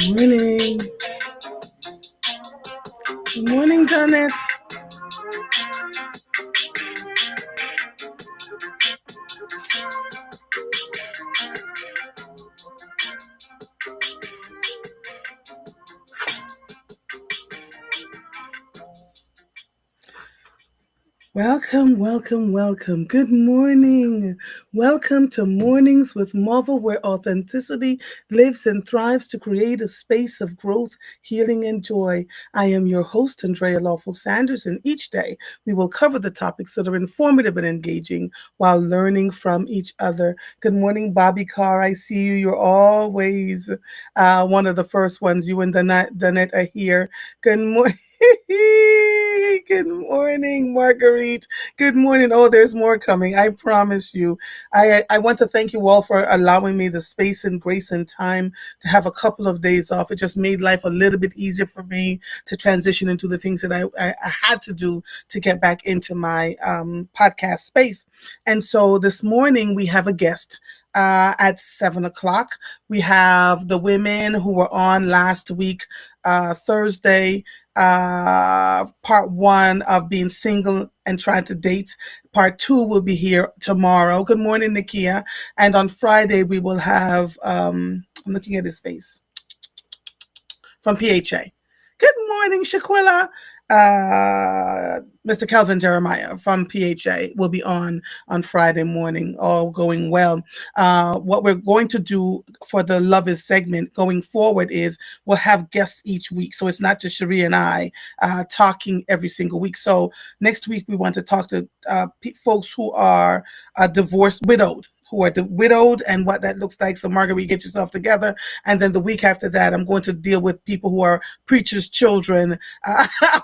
morning. Good morning, Janet. Welcome, welcome, welcome. Good morning. Welcome to Mornings with Marvel, where authenticity lives and thrives to create a space of growth, healing, and joy. I am your host, Andrea Lawful Sanders, and each day we will cover the topics that are informative and engaging while learning from each other. Good morning, Bobby Carr. I see you. You're always one of the first ones. You and Danette are here. Good morning. Good morning, Marguerite. Good morning. Oh, there's more coming. I promise you. I want to thank you all for allowing me the space and grace and time to have a couple of days off. It just made life a little bit easier for me to transition into the things that I had to do to get back into my podcast space. And so this morning we have a guest. At 7 o'clock, we have the women who were on last week, Thursday, part one of being single and trying to date. Part two will be here tomorrow. Good morning, Nikia. And on Friday, we will have, I'm looking at his face, from PHA. Good morning, Shaquilla. Mr. Kelvin Jeremiah from PHA will be on Friday morning, all going well. What we're going to do for the Love Is segment going forward is we'll have guests each week. So it's not just Cherie and I talking every single week. So next week we want to talk to folks who are divorced, widowed, and what that looks like. So Marguerite, get yourself together. And then the week after that, I'm going to deal with people who are preachers' children,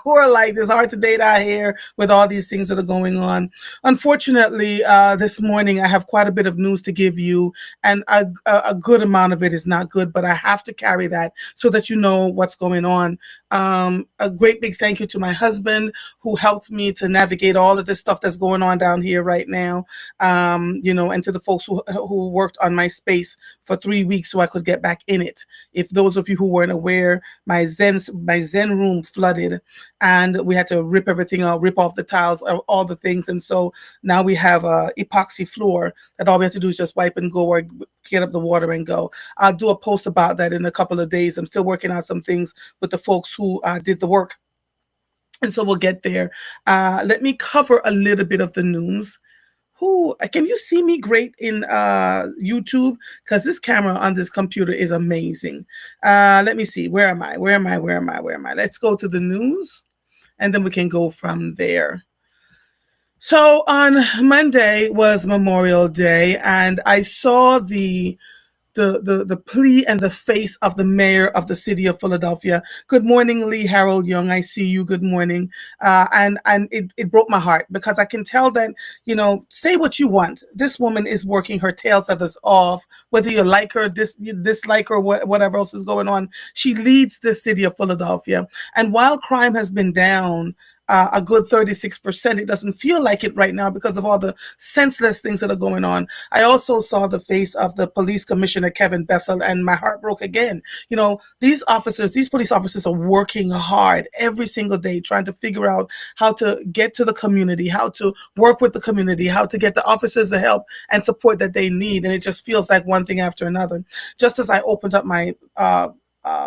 who are like, it's hard to date out here with all these things that are going on. Unfortunately, this morning, I have quite a bit of news to give you, and a good amount of it is not good, but I have to carry that so that you know what's going on. A great big thank you to my husband who helped me to navigate all of this stuff that's going on down here right now. And to the folks who worked on my space for 3 weeks so I could get back in it. If those of you who weren't aware, my Zen room flooded and we had to rip everything out, rip off the tiles, all the things. And so now we have a epoxy floor that all we have to do is just wipe and go or get up the water and go. I'll do a post about that in a couple of days. I'm still working on some things with the folks who did the work. And so we'll get there. Let me cover a little bit of the news. Can you see me great in YouTube? Because this camera on this computer is amazing. Let me see. Where am I? Let's go to the news, and then we can go from there. So on Monday was Memorial Day, and I saw the plea and the face of the mayor of the city of Philadelphia. Good morning, Lee Harold Young. I see you. Good morning. And it broke my heart because I can tell that, say what you want. This woman is working her tail feathers off, whether you like her, dislike her, whatever else is going on. She leads the city of Philadelphia. And while crime has been down, a good 36%. It doesn't feel like it right now because of all the senseless things that are going on. I also saw the face of the police commissioner, Kevin Bethel, and my heart broke again. These police officers are working hard every single day trying to figure out how to get to the community, how to work with the community, how to get the officers the help and support that they need. And it just feels like one thing after another. Just as I opened up my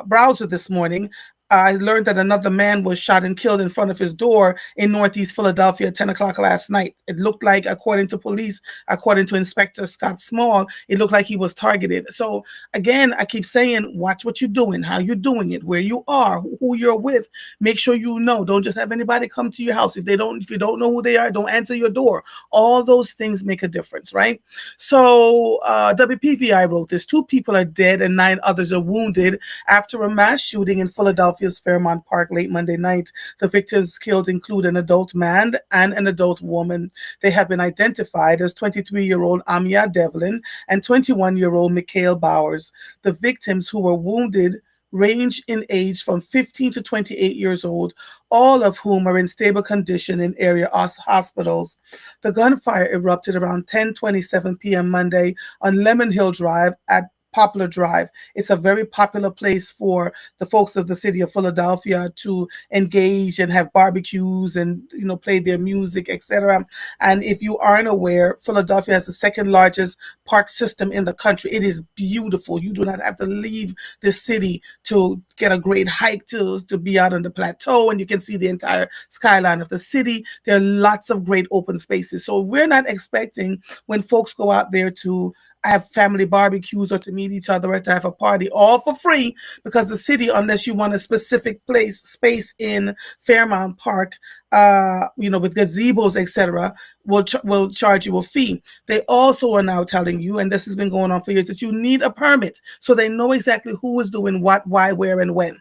browser this morning, I learned that another man was shot and killed in front of his door in Northeast Philadelphia at 10 o'clock last night. It looked like, according to police, according to Inspector Scott Small, it looked like he was targeted. So again, I keep saying, watch what you're doing, how you're doing it, where you are, who you're with. Make sure you know. Don't just have anybody come to your house. If you don't know who they are, don't answer your door. All those things make a difference, right? So WPVI wrote this. 2 people are dead and 9 others are wounded after a mass shooting in Philadelphia's Fairmount Park late Monday night. The victims killed include an adult man and an adult woman. They have been identified as 23-year-old Amia Devlin and 21-year-old Mikhail Bowers. The victims who were wounded range in age from 15 to 28 years old, all of whom are in stable condition in area hospitals. The gunfire erupted around 10:27 p.m. Monday on Lemon Hill Drive at Poplar Drive. It's a very popular place for the folks of the city of Philadelphia to engage and have barbecues and play their music, etc. And if you aren't aware, Philadelphia has the second largest park system in the country. It is beautiful. You do not have to leave the city to get a great hike to be out on the plateau, and you can see the entire skyline of the city. There are lots of great open spaces. So we're not expecting when folks go out there to have family barbecues or to meet each other or to have a party all for free, because the city, unless you want a specific space in Fairmount Park, with gazebos, etc., will charge you a fee. They also are now telling you, and this has been going on for years, that you need a permit so they know exactly who is doing what, why, where, and when.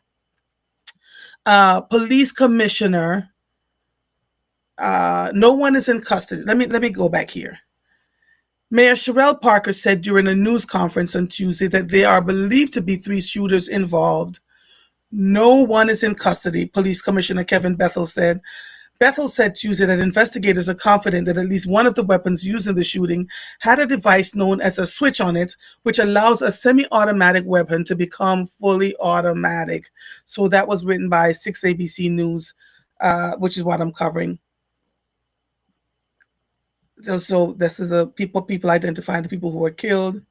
Police commissioner, no one is in custody. Let me go back here. Mayor Sherelle Parker said during a news conference on Tuesday that there are believed to be 3 shooters involved. No one is in custody, Police Commissioner Kevin Bethel said. Bethel said Tuesday that investigators are confident that at least one of the weapons used in the shooting had a device known as a switch on it, which allows a semi-automatic weapon to become fully automatic. So that was written by 6 ABC News, which is what I'm covering. So this is people identifying the people who were killed.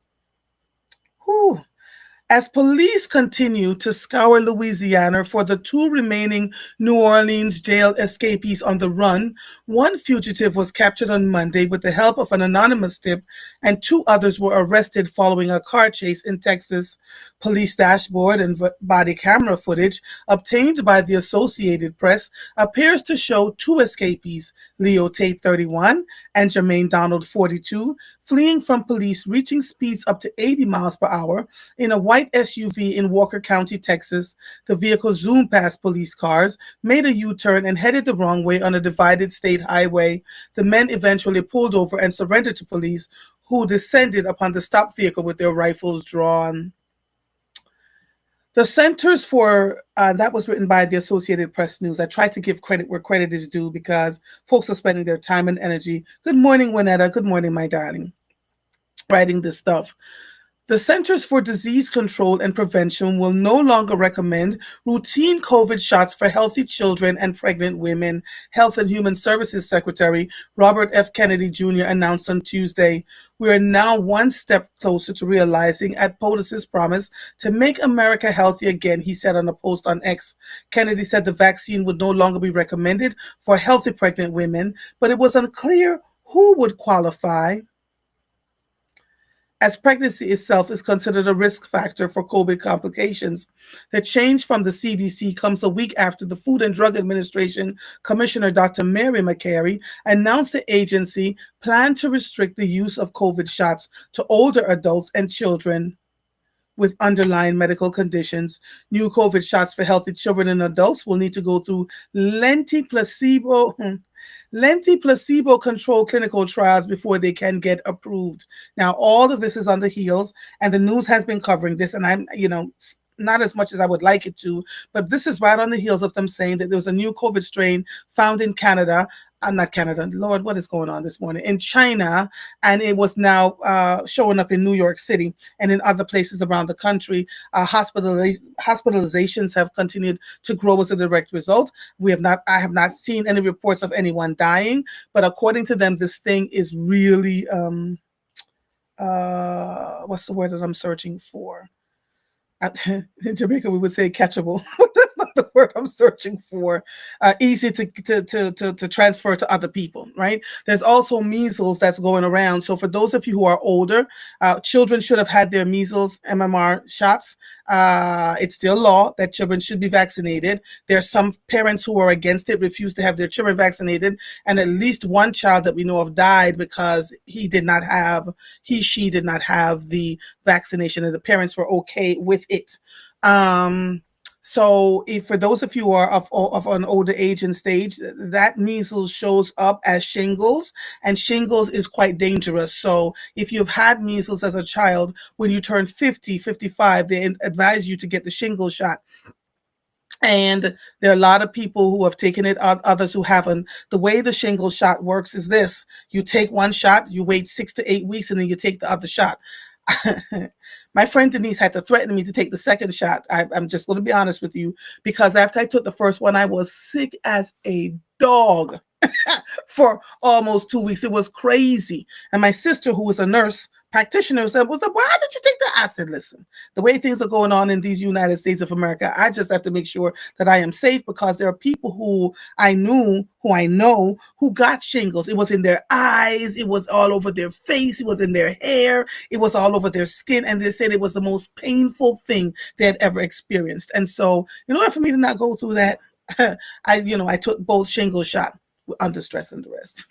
Whew. As police continue to scour Louisiana for the 2 remaining New Orleans jail escapees on the run, one fugitive was captured on Monday with the help of an anonymous tip, and 2 others were arrested following a car chase in Texas. Police dashboard and body camera footage obtained by the Associated Press appears to show 2 escapees, Leo Tate, 31, and Jermaine Donald, 42, fleeing from police, reaching speeds up to 80 miles per hour in a white SUV in Walker County, Texas. The vehicle zoomed past police cars, made a U-turn, and headed the wrong way on a divided state highway. The men eventually pulled over and surrendered to police, who descended upon the stopped vehicle with their rifles drawn. The Centers for, that was written by the Associated Press News. I tried to give credit where credit is due because folks are spending their time and energy. Good morning, Winetta. Good morning, my darling. Writing this stuff. The Centers for Disease Control and Prevention will no longer recommend routine COVID shots for healthy children and pregnant women, Health and Human Services Secretary Robert F. Kennedy Jr. announced on Tuesday. We are now one step closer to realizing at POTUS's promise to make America healthy again, he said on a post on X. Kennedy said the vaccine would no longer be recommended for healthy pregnant women, but it was unclear who would qualify, as pregnancy itself is considered a risk factor for COVID complications. The change from the CDC comes a week after the Food and Drug Administration Commissioner Dr. Mary McCary announced the agency planned to restrict the use of COVID shots to older adults and children with underlying medical conditions. New COVID shots for healthy children and adults will need to go through lengthy placebo-controlled clinical trials before they can get approved. Now, all of this is on the heels, and the news has been covering this, and I'm, not as much as I would like it to, but this is right on the heels of them saying that there was a new COVID strain found in Canada. Not Canada, Lord, what is going on this morning? In China, and it was now showing up in New York City and in other places around the country. Hospitalizations have continued to grow as a direct result. I have not seen any reports of anyone dying, but according to them, this thing is really, what's the word that I'm searching for? In Jamaica, we would say catchable. That's not the word I'm searching for. Easy to transfer to other people, right? There's also measles that's going around. So for those of you who are older, children should have had their measles MMR shots. It's still law that children should be vaccinated. There are some parents who are against it, refuse to have their children vaccinated, and at least one child that we know of died because she did not have the vaccination, and the parents were okay with it. So if for those of you who are of an older age and stage, that measles shows up as shingles, and shingles is quite dangerous. So if you've had measles as a child, when you turn 50, 55, they advise you to get the shingles shot. And there are a lot of people who have taken it, others who haven't. The way the shingles shot works is this. You take one shot, you wait 6 to 8 weeks, and then you take the other shot. My friend Denise had to threaten me to take the second shot. I'm just going to be honest with you, because after I took the first one, I was sick as a dog for almost 2 weeks. It was crazy. And my sister, who was a nurse practitioner, said, "Was why did you take that?" I said, "Listen, the way things are going on in these United States of America, I just have to make sure that I am safe, because there are people who I know, who got shingles. It was in their eyes, it was all over their face, it was in their hair, it was all over their skin, and they said it was the most painful thing they had ever experienced. And so, in order for me to not go through that, I took both shingle shot under stress and duress."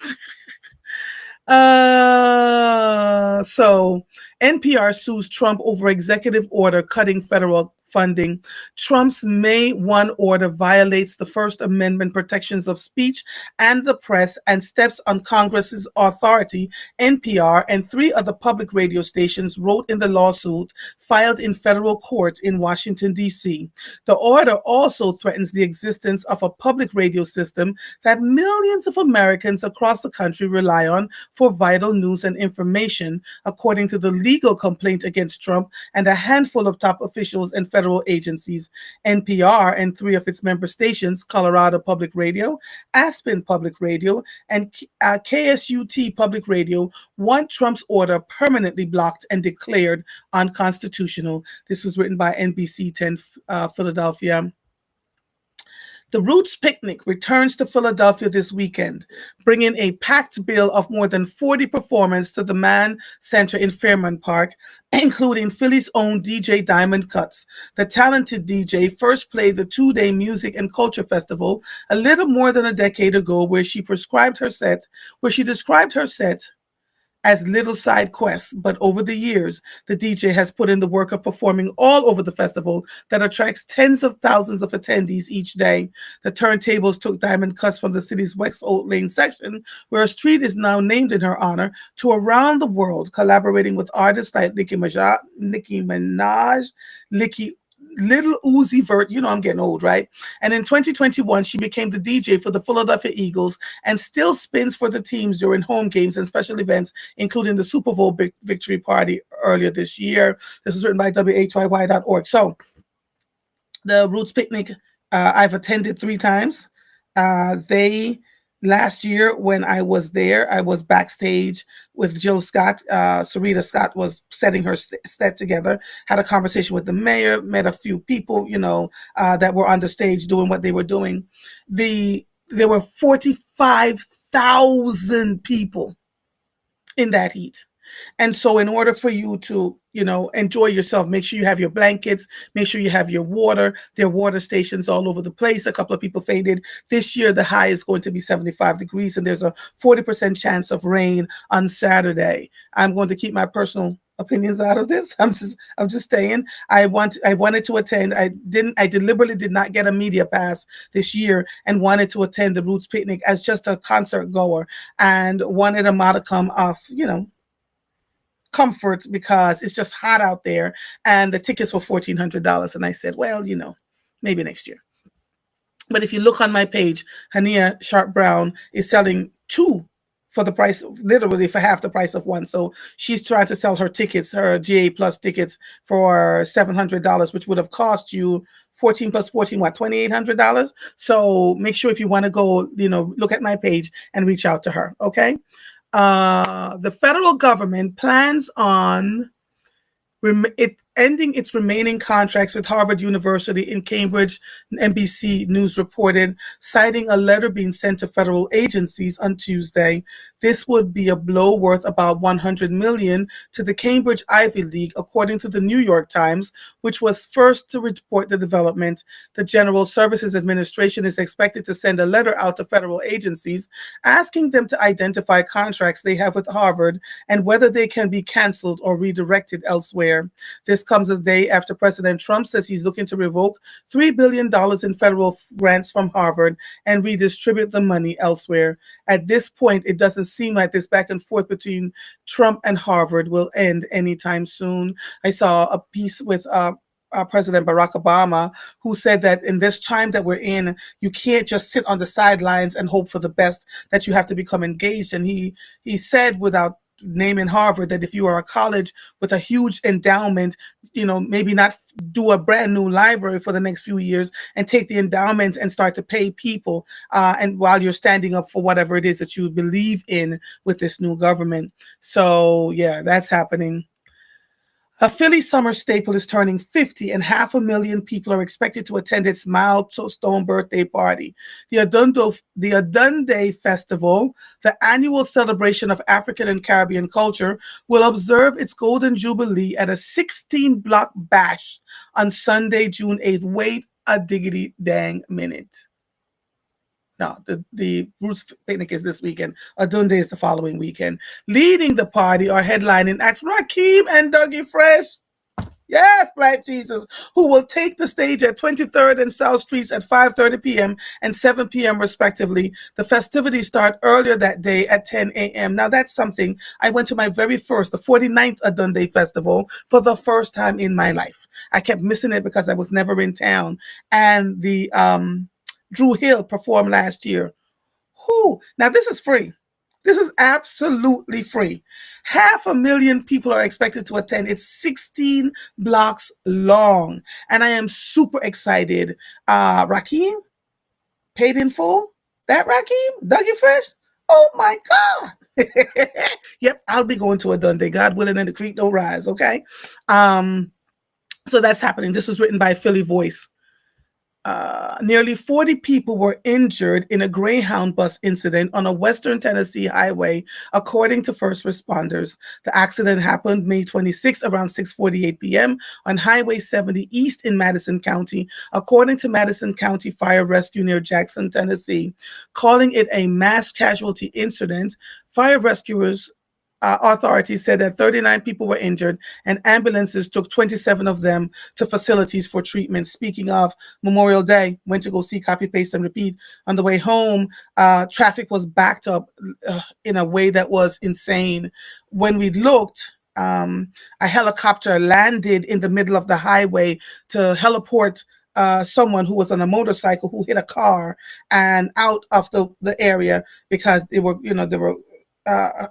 So NPR sues Trump over executive order cutting federal funding. Trump's May 1 order violates the First Amendment protections of speech and the press and steps on Congress's authority. NPR and three other public radio stations wrote in the lawsuit filed in federal court in Washington, D.C. The order also threatens the existence of a public radio system that millions of Americans across the country rely on for vital news and information, according to the legal complaint against Trump and a handful of top officials and federal agencies. NPR and three of its member stations, Colorado Public Radio, Aspen Public Radio, and KSUT Public Radio, want Trump's order permanently blocked and declared unconstitutional. This was written by NBC 10 Philadelphia. The Roots Picnic returns to Philadelphia this weekend, bringing a packed bill of more than 40 performers to the Mann Center in Fairmount Park, including Philly's own DJ Diamond Cuts. The talented DJ first played the two-day music and culture festival a little more than a decade ago, where she described her set as little side quests, but over the years, the DJ has put in the work of performing all over the festival that attracts tens of thousands of attendees each day. The turntables took Diamond Cuts from the city's West Oak Lane section, where a street is now named in her honor, to around the world, collaborating with artists like Nicki Minaj, Little Uzi Vert, I'm getting old, right? And in 2021, she became the DJ for the Philadelphia Eagles and still spins for the teams during home games and special events, including the Super Bowl victory party earlier this year. This is written by WHYY.org. So the Roots Picnic, I've attended 3 times. Last year, when I was there, I was backstage with Jill Scott. Sarita Scott was setting her set together, had a conversation with the mayor, met a few people, that were on the stage doing what they were doing. There were 45,000 people in that heat. And so in order for you to, enjoy yourself, make sure you have your blankets, make sure you have your water. There are water stations all over the place. A couple of people fainted. This year, the high is going to be 75 degrees, and there's a 40% chance of rain on Saturday. I'm going to keep my personal opinions out of this. I'm just saying I wanted to attend. I deliberately did not get a media pass this year and wanted to attend the Roots Picnic as just a concert goer and wanted a modicum of, comfort, because it's just hot out there, and the tickets were $1,400. And I said, well, maybe next year. But if you look on my page, Hania Sharp Brown is selling 2 for the price, literally for half the price of 1. So she's trying to sell her tickets, her GA Plus tickets, for $700, which would have cost you 14 plus 14, what, $2,800? So make sure if you want to go, look at my page and reach out to her. Okay. The federal government plans on ending its remaining contracts with Harvard University in Cambridge, NBC News reported, citing a letter being sent to federal agencies on Tuesday. This would be a blow worth about $100 million to the Cambridge Ivy League, according to the New York Times, which was first to report the development. The General Services Administration is expected to send a letter out to federal agencies asking them to identify contracts they have with Harvard and whether they can be canceled or redirected elsewhere. This comes a day after President Trump says he's looking to revoke $3 billion in federal grants from Harvard and redistribute the money elsewhere. At this point, it doesn't seem like this back and forth between Trump and Harvard will end anytime soon. I saw a piece with President Barack Obama, who said that in this time that we're in, you can't just sit on the sidelines and hope for the best, that you have to become engaged. And he said, without naming Harvard, that if you are a college with a huge endowment, maybe not do a brand new library for the next few years and take the endowment and start to pay people, and while you're standing up for whatever it is that you believe in with this new government. So yeah, that's happening. A Philly summer staple is turning 50, and 500,000 people are expected to attend its milestone birthday party. The Adunde Festival, the annual celebration of African and Caribbean culture, will observe its golden jubilee at a 16-block bash on Sunday, June 8th. Wait a diggity dang minute. No, the Roots picnic is this weekend. Adunde is the following weekend. Leading the party or headlining acts Rakim and Dougie Fresh. Yes, Black Jesus, who will take the stage at 23rd and South Streets at 5:30 p.m. and 7 p.m. respectively. The festivities start earlier that day at 10 a.m. Now that's something. I went to my very first, the 49th Adunde Festival for the first time in my life. I kept missing it because I was never in town. And the Drew Hill performed last year. Whew. Now this is free. This is absolutely free. 500,000 people are expected to attend. It's 16 blocks long. And I am super excited. Rakim, paid in full. That Rakim, Dougie Fresh. Oh my God. Yep, I'll be going to a Dundee. God willing, and the creek don't rise. Okay. So that's happening. This was written by Philly Voice. Nearly 40 people were injured in a Greyhound bus incident on a Western Tennessee highway, according to first responders. The accident happened May 26 around 6:48 p.m. on Highway 70 East in Madison County, according to Madison County Fire Rescue near Jackson, Tennessee. Calling it a mass casualty incident, fire rescuers authorities said that 39 people were injured and ambulances took 27 of them to facilities for treatment. Speaking of Memorial Day, went to go see Copy, Paste, and Repeat. On the way home, traffic was backed up in a way that was insane. When we looked, a helicopter landed in the middle of the highway to heliport someone who was on a motorcycle who hit a car and out of the area because they were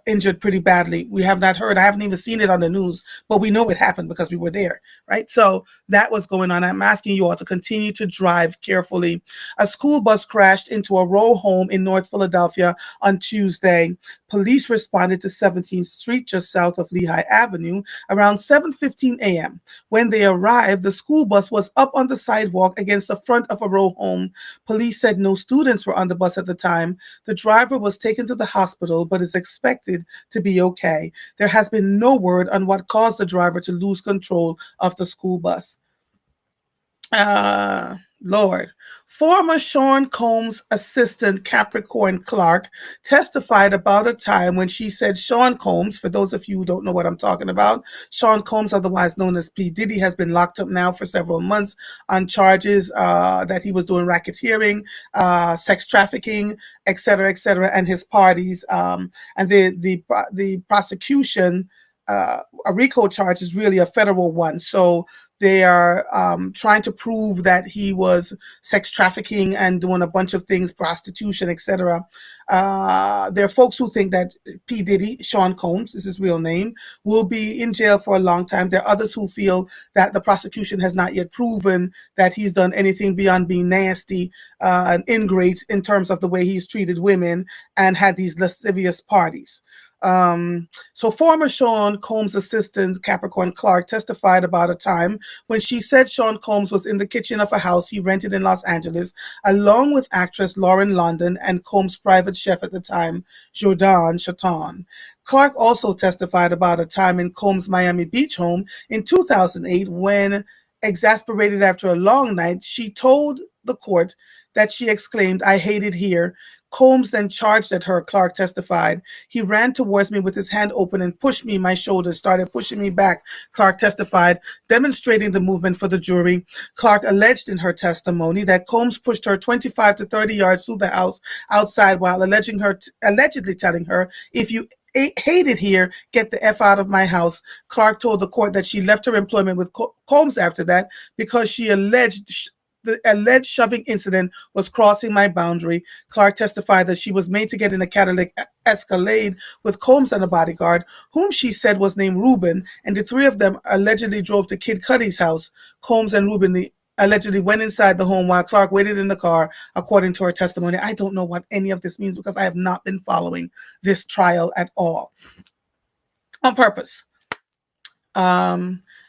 injured pretty badly. We have not heard. I haven't even seen it on the news, but we know it happened because we were there, right? So that was going on. I'm asking you all to continue to drive carefully. A school bus crashed into a row home in North Philadelphia on Tuesday. Police responded to 17th Street, just south of Lehigh Avenue, around 7:15 a.m. When they arrived, the school bus was up on the sidewalk against the front of a row home. Police said no students were on the bus at the time. The driver was taken to the hospital, but is expected to be okay. There has been no word on what caused the driver to lose control of the school bus. Lord. Former Sean Combs assistant Capricorn Clark testified about a time when she said Sean Combs, for those of you who don't know what I'm talking about, Sean Combs, otherwise known as P. Diddy, has been locked up now for several months on charges that he was doing racketeering, sex trafficking, etc., and his parties. And the prosecution, a RICO charge is really a federal one. So they are trying to prove that he was sex trafficking and doing a bunch of things, prostitution, etc. There are folks who think that P. Diddy, Sean Combs, is his real name, will be in jail for a long time. There are others who feel that the prosecution has not yet proven that he's done anything beyond being nasty and ingrate in terms of the way he's treated women and had these lascivious parties. So former Sean Combs assistant Capricorn Clark testified about a time when she said Sean Combs was in the kitchen of a house he rented in Los Angeles, along with actress Lauren London and Combs' private chef at the time, Jordan Chaton. Clark also testified about a time in Combs' Miami Beach home in 2008 when, exasperated after a long night, she told the court that she exclaimed, "I hate it here." Combs then charged at her, Clark testified. "He ran towards me with his hand open and pushed me in my shoulders, started pushing me back," Clark testified, demonstrating the movement for the jury. Clark alleged in her testimony that Combs pushed her 25 to 30 yards through the house outside while allegedly telling her, "If you hate it here, get the F out of my house." Clark told the court that she left her employment with Combs after that because she alleged the alleged shoving incident was crossing my boundary. Clark testified that she was made to get in a Cadillac Escalade with Combs and a bodyguard, whom she said was named Reuben, and the three of them allegedly drove to Kid Cudi's house. Combs and Reuben allegedly went inside the home while Clark waited in the car, according to her testimony. I don't know what any of this means because I have not been following this trial at all. On purpose.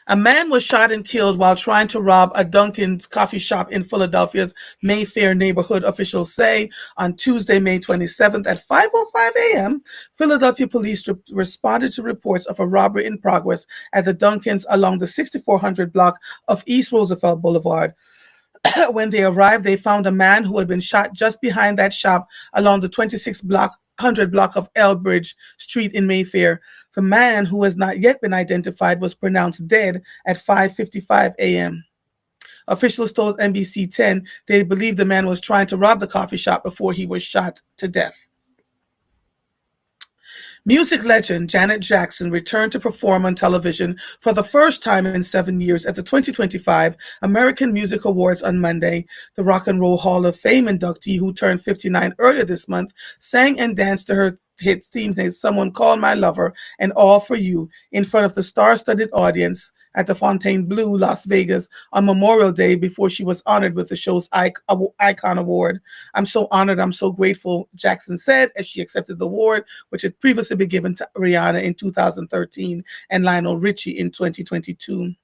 A man was shot and killed while trying to rob a Dunkin's coffee shop in Philadelphia's Mayfair neighborhood, officials say. On Tuesday, May 27th at 5:05 a.m., Philadelphia police responded to reports of a robbery in progress at the Dunkin's along the 6400 block of East Roosevelt Boulevard. When they arrived, they found a man who had been shot just behind that shop along the 2600 block of Elbridge Street in Mayfair. The man, who has not yet been identified, was pronounced dead at 5:55 a.m. Officials told NBC 10 they believe the man was trying to rob the coffee shop before he was shot to death. Music legend Janet Jackson returned to perform on television for the first time in 7 years at the 2025 American Music Awards on Monday. The Rock and Roll Hall of Fame inductee, who turned 59 earlier this month, sang and danced to her hit theme hit "Someone Called My Lover" and "All for You" in front of the star-studded audience at the Fontainebleau, Las Vegas on Memorial Day before she was honored with the show's Icon Award. "I'm so honored, I'm so grateful," Jackson said as she accepted the award, which had previously been given to Rihanna in 2013 and Lionel Richie in 2022.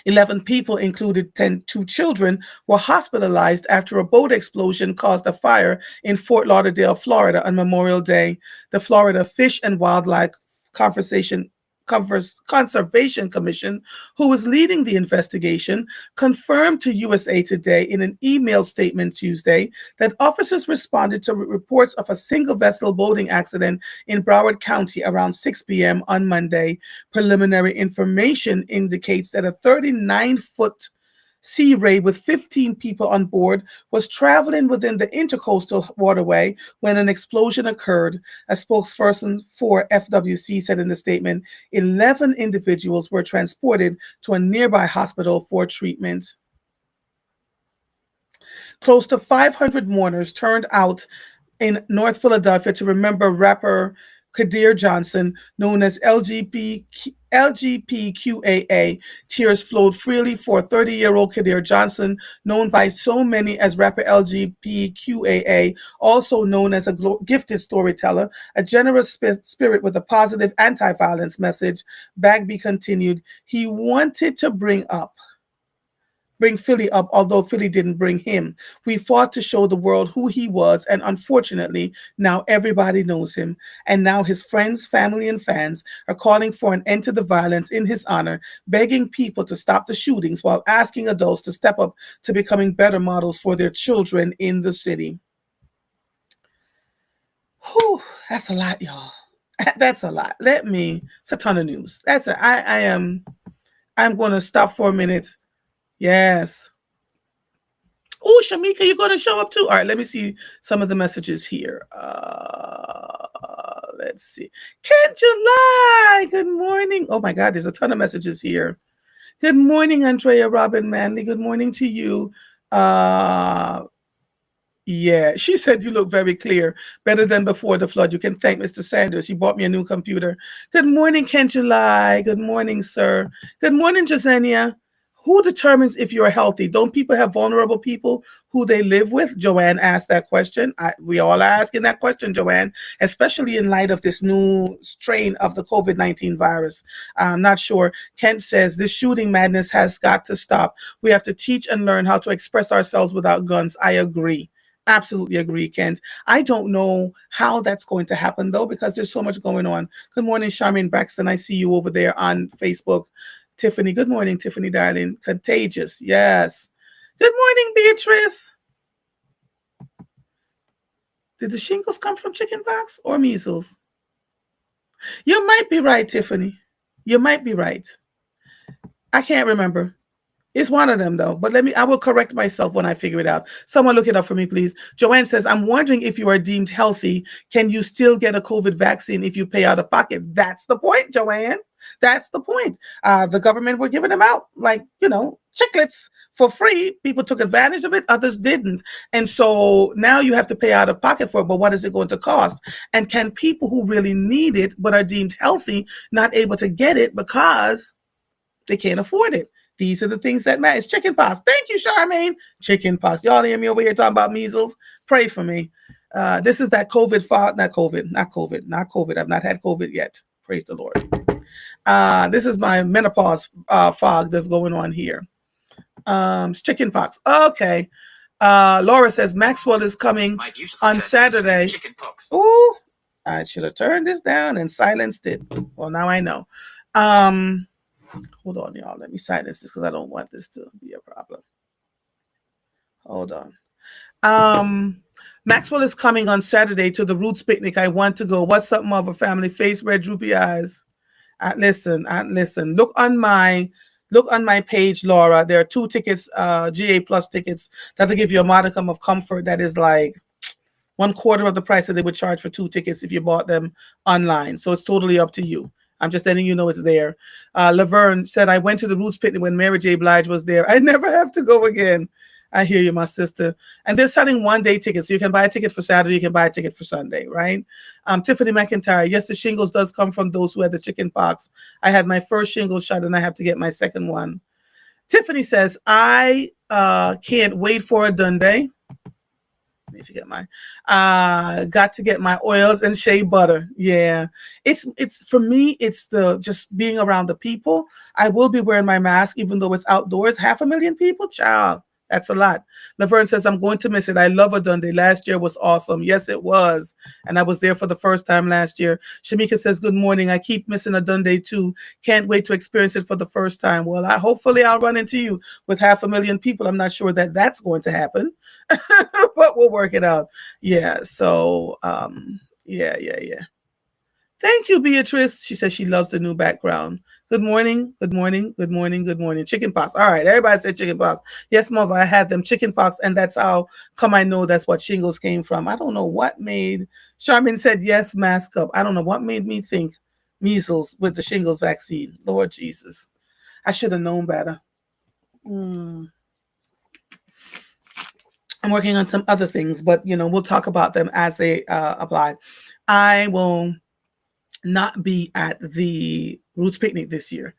11 people, including 2 children, were hospitalized after a boat explosion caused a fire in Fort Lauderdale, Florida on Memorial Day. The Florida Fish and Wildlife Conservation Commission, who was leading the investigation, confirmed to USA Today in an email statement Tuesday that officers responded to reports of a single-vessel boating accident in Broward County around 6 p.m. on Monday. Preliminary information indicates that a 39-foot Sea Ray with 15 people on board was traveling within the intercoastal waterway when an explosion occurred. A spokesperson for FWC said in the statement, 11 individuals were transported to a nearby hospital for treatment. Close to 500 mourners turned out in North Philadelphia to remember rapper Kadir Johnson, known as LGBTQAA. Tears flowed freely for 30-year-old Kadir Johnson, known by so many as rapper LGBTQAA, also known as a gifted storyteller, a generous spirit with a positive anti-violence message. Bagby continued, he wanted to bring Philly up, although Philly didn't bring him. We fought to show the world who he was, and unfortunately, now everybody knows him. And now his friends, family, and fans are calling for an end to the violence in his honor, begging people to stop the shootings while asking adults to step up to becoming better models for their children in the city. Whew, that's a lot, y'all. That's a lot. It's a ton of news. I'm going to stop for a minute. Yes. Oh, Shamika, you're going to show up too. All right, let me see some of the messages here. Let's see. Ken July, good morning. Oh my God, there's a ton of messages here. Good morning, Andrea Robin Manley. Good morning to you. Yeah, she said you look very clear, better than before the flood. You can thank Mr. Sanders. He bought me a new computer. Good morning, Ken July. Good morning, sir. Good morning, Jasenia. Who determines if you're healthy? Don't people have vulnerable people who they live with? Joanne asked that question. We all are asking that question, Joanne, especially in light of this new strain of the COVID-19 virus. I'm not sure. Kent says, this shooting madness has got to stop. We have to teach and learn how to express ourselves without guns. I agree. Absolutely agree, Kent. I don't know how that's going to happen, though, because there's so much going on. Good morning, Charmaine Braxton. I see you over there on Facebook. Tiffany, good morning, Tiffany, darling. Contagious, yes. Good morning, Beatrice. Did the shingles come from chickenpox or measles? You might be right, Tiffany. You might be right. I can't remember. It's one of them, though. But I will correct myself when I figure it out. Someone look it up for me, please. Joanne says, I'm wondering if you are deemed healthy, can you still get a COVID vaccine if you pay out of pocket? That's the point, Joanne. That's the point. The government were giving them out like, chiclets for free. People took advantage of it, others didn't. And so now you have to pay out of pocket for it. But what is it going to cost? And can people who really need it but are deemed healthy not able to get it because they can't afford it? These are the things that matter. It's chicken pox. Thank you, Charmaine. Chicken pox. Y'all hear me over here talking about measles? Pray for me. This is that COVID fog. Not COVID. Not COVID. Not COVID. I've not had COVID yet. Praise the Lord. This is my menopause fog that's going on here. It's chicken pox. Okay. Laura says Maxwell is coming on Saturday. Ooh, I should have turned this down and silenced it. Well, now I know. Hold on, y'all. Let me silence this because I don't want this to be a problem. Hold on. Maxwell is coming on Saturday to the Roots picnic. I want to go. What's up, mother family? Face red, droopy eyes. Listen. Look on my page, Laura. There are 2 tickets, GA Plus tickets that'll give you a modicum of comfort that is like 1/4 of the price that they would charge for 2 tickets if you bought them online. So it's totally up to you. I'm just letting you know it's there. Laverne said, I went to the Roots picnic when Mary J. Blige was there. I never have to go again. I hear you, my sister. And they're selling 1-day tickets. So you can buy a ticket for Saturday. You can buy a ticket for Sunday, right? Tiffany McIntyre. Yes, the shingles does come from those who had the chicken pox. I had my first shingle shot and I have to get my second one. Tiffany says, I can't wait for a Dundee. I need to get mine. Got to get my oils and shea butter. Yeah. It's for me, it's the just being around the people. I will be wearing my mask, even though it's outdoors. 500,000 people, child. That's a lot. Laverne says, I'm going to miss it. I love a Dundee. Last year was awesome. Yes, it was. And I was there for the first time last year. Shamika says, good morning. I keep missing a Dundee too. Can't wait to experience it for the first time. Well, hopefully I'll run into you with 500,000 people. I'm not sure that that's going to happen, but we'll work it out. Yeah. So, yeah. Thank you, Beatrice. She says she loves the new background. Good morning. Chicken pox. All right, everybody said chicken pox. Yes, mother, I had them chicken pox, and that's how come I know that's what shingles came from. I don't know what made Charmin said yes, mask up. I don't know what made me think measles with the shingles vaccine. Lord Jesus, I should have known better. I'm working on some other things, but we'll talk about them as they apply. I will not be at the Roots picnic this year.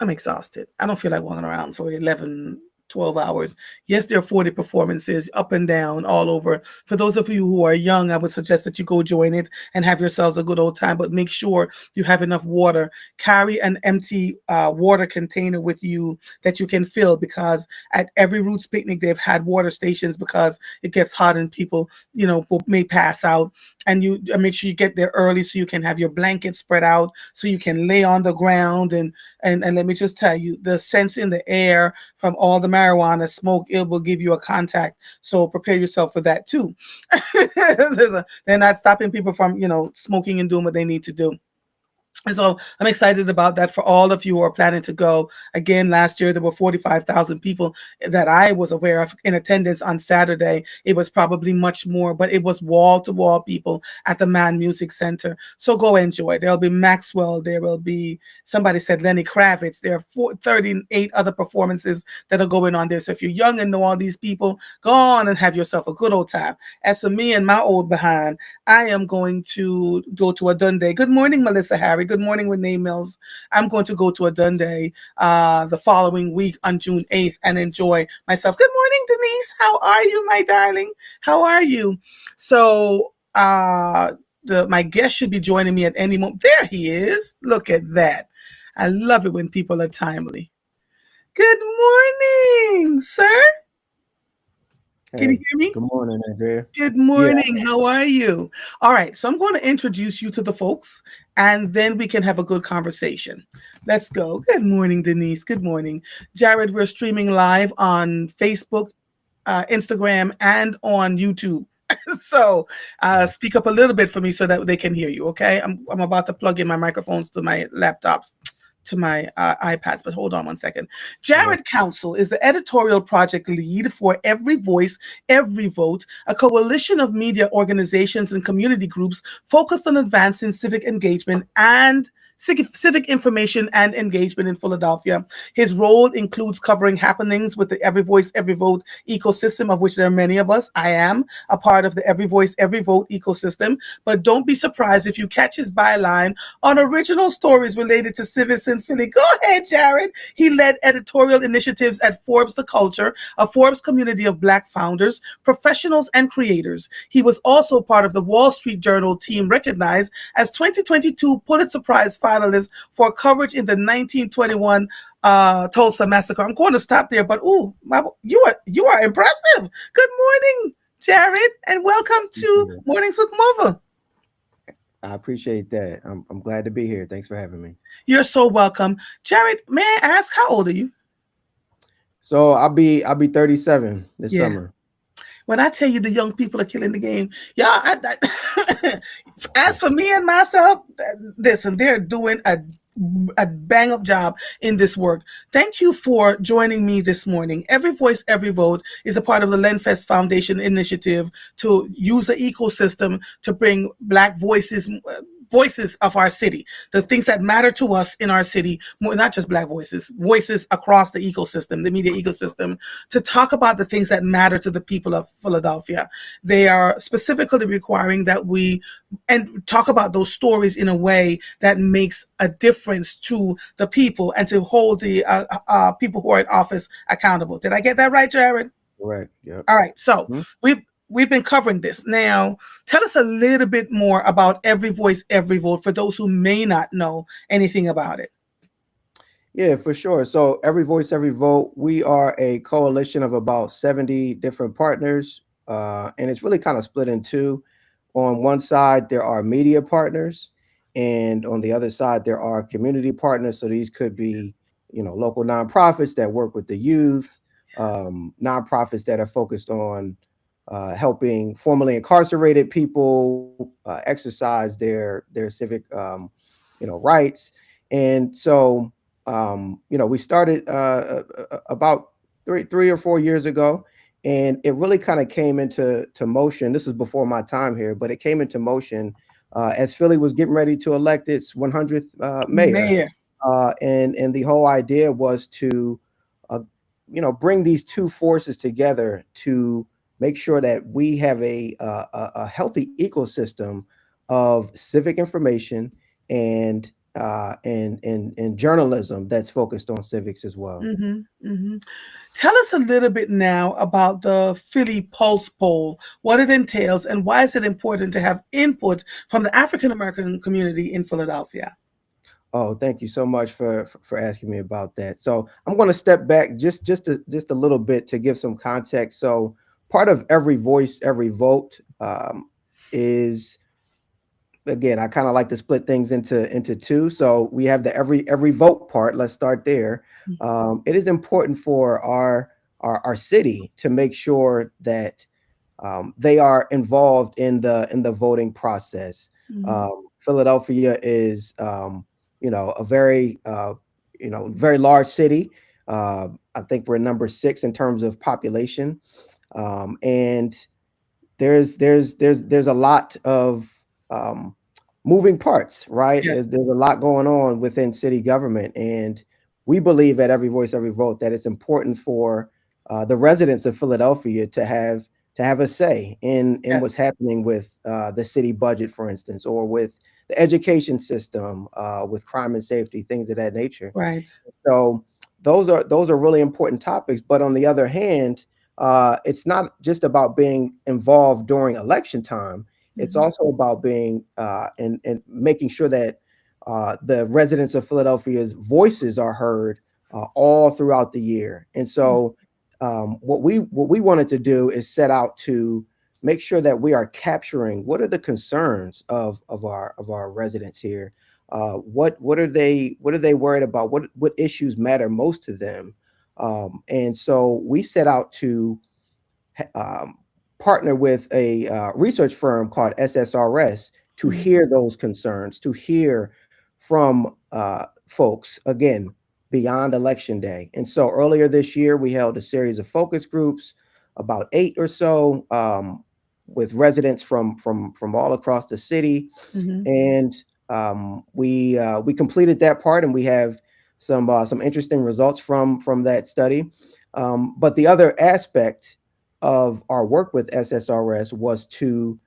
I'm exhausted. I don't feel like walking around for 11, 12 hours. Yes, there are 40 performances up and down all over. For those of you who are young, I would suggest that you go join it and have yourselves a good old time, but make sure you have enough water. Carry an empty water container with you that you can fill, because at every Roots picnic, they've had water stations because it gets hot and people, may pass out. And you make sure you get there early so you can have your blanket spread out so you can lay on the ground. And let me just tell you, the scents in the air from all the marijuana smoke, it will give you a contact. So prepare yourself for that too. They're not stopping people from, smoking and doing what they need to do. And so I'm excited about that for all of you who are planning to go. Again, last year, there were 45,000 people that I was aware of in attendance on Saturday. It was probably much more, but it was wall-to-wall people at the Mann Music Center. So go enjoy. There'll be Maxwell. There will be, somebody said Lenny Kravitz. There are 38 other performances that are going on there. So if you're young and know all these people, go on and have yourself a good old time. As for me and my old behind, I am going to go to a Dundee. Good morning, Melissa Harry. Good morning, Renee Mills. I'm going to go to a Dundee the following week on June 8th and enjoy myself. Good morning, Denise. How are you, my darling? How are you? So my guest should be joining me at any moment. There he is. Look at that. I love it when people are timely. Good morning, sir. Can you hear me? Good morning, Andrea. Good morning. Yeah. How are you? All right. So I'm going to introduce you to the folks, and then we can have a good conversation. Let's go. Good morning, Denise. Good morning. Jared, we're streaming live on Facebook, Instagram, and on YouTube. So speak up a little bit for me so that they can hear you, okay? I'm about to plug in my microphones to my laptops, to my iPads, but hold on one second. Jared Council is the editorial project lead for Every Voice, Every Vote, a coalition of media organizations and community groups focused on advancing civic engagement and civic information and engagement in Philadelphia. His role includes covering happenings with the Every Voice, Every Vote ecosystem, of which there are many of us. I am a part of the Every Voice, Every Vote ecosystem. But don't be surprised if you catch his byline on original stories related to civics in Philly. Go ahead, Jared. He led editorial initiatives at Forbes The Culture, a Forbes community of Black founders, professionals, and creators. He was also part of the Wall Street Journal team recognized as 2022 Pulitzer Prize finalist for coverage in the 1921 Tulsa massacre. I'm going to stop there, but you are impressive. Good morning, Jared, and welcome to Yeah, Mornings with Mova. I appreciate that. I'm glad to be here. Thanks for having me. You're so welcome, Jared. May I ask how old are you? So I'll be 37 this Yeah. summer. When I tell you the young people are killing the game, y'all. As for me and myself, listen, they're doing a bang up job in this work. Thank you for joining me this morning. Every Voice, Every Vote is a part of the Lenfest Foundation initiative to use the ecosystem to bring Black voices of our city, the things that matter to us in our city, not just Black voices across the ecosystem, the media ecosystem, to talk about the things that matter to the people of Philadelphia. They are specifically requiring that we and talk about those stories in a way that makes a difference to the people and to hold the people who are in office accountable. Did I get that right, Jared? Correct. Yep. All right. So Mhm. we've been covering this. Now, tell us a little bit more about Every Voice, Every Vote for those who may not know anything about it. Yeah, for sure. So every voice, every vote. We are a coalition of about 70 different partners, and it's really kind of split in two. On one side, there are media partners, and on the other side, there are community partners. So these could be, local nonprofits that work with the youth, nonprofits that are focused on helping formerly incarcerated people exercise their civic, rights. And so, we started about three or 4 years ago, and it really kind of came into motion. This was before my time here, but it came into motion as Philly was getting ready to elect its 100th mayor, Mayor. and the whole idea was to, uh, bring these two forces together to make sure that we have a healthy ecosystem of civic information and and journalism that's focused on civics as well. Hmm. Hmm. Tell us a little bit now about the Philly Pulse poll, what it entails, and why is it important to have input from the African American community in Philadelphia? Oh, thank you so much for asking me about that. So I'm going to step back just a little bit to give some context. So part of every voice, every vote is, again, I kind of like to split things into two. So we have the every vote part. Let's start there. It is important for our city to make sure that they are involved in the voting process. Hmm. Philadelphia is, a very very large city. I think we're number six in terms of population, and there's a lot of um, moving parts, right? Yes. There's a lot going on within city government, and we believe at Every Voice, Every Vote that it's important for the residents of Philadelphia to have a say in what's Yes. happening with the city budget, for instance, or with the education system, with crime and safety, things of that nature. Right. So those are really important topics. But on the other hand, it's not just about being involved during election time. It's Hmm. also about being and making sure that the residents of Philadelphia's voices are heard all throughout the year. And so, what we wanted to do is set out to make sure that we are capturing what are the concerns of our residents here. What are they worried about? What issues matter most to them? And so we set out to um, partner with a research firm called SSRS to Hmm. hear those concerns, to hear from folks again beyond election day. And so earlier this year, we held a series of focus groups, about eight or so, with residents from all across the city, Hmm. and We completed that part, and we have some interesting results from that study. But the other aspect of our work with SSRS was to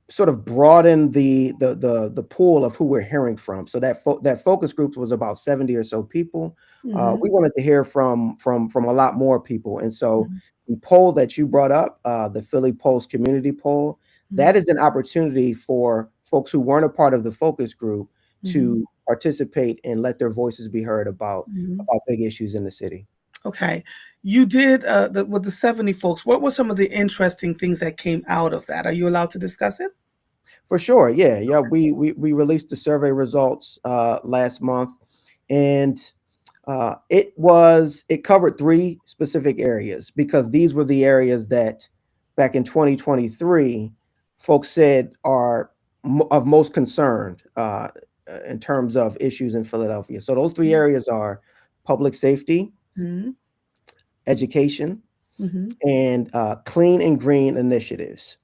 sort of broaden the pool of who we're hearing from. So that focus group was about 70 or so people. Mm-hmm. We wanted to hear from a lot more people, and so Mm-hmm. the poll that you brought up, the Philly Post community poll, that is an opportunity for folks who weren't a part of the focus group Mm-hmm. to participate and let their voices be heard Mm-hmm. about big issues in the city. Okay. You did with the 70 folks. What were some of the interesting things that came out of that? Are you allowed to discuss it? For sure, yeah. We released the survey results last month, and it covered three specific areas because these were the areas that back in 2023 folks said are of most concern in terms of issues in Philadelphia. So those three areas are public safety, Mm-hmm. education, Mm-hmm. and clean and green initiatives.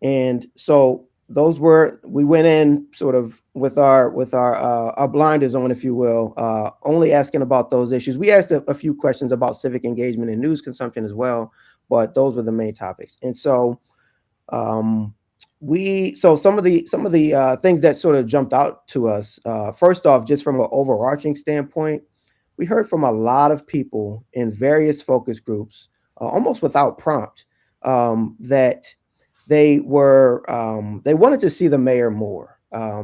And so those were we went in sort of with our blinders on, if you will, only asking about those issues. We asked a few questions about civic engagement and news consumption as well, but those were the main topics. And so um, some of the things that sort of jumped out to us. First off, just from an overarching standpoint, we heard from a lot of people in various focus groups, almost without prompt, that they wanted to see the mayor more.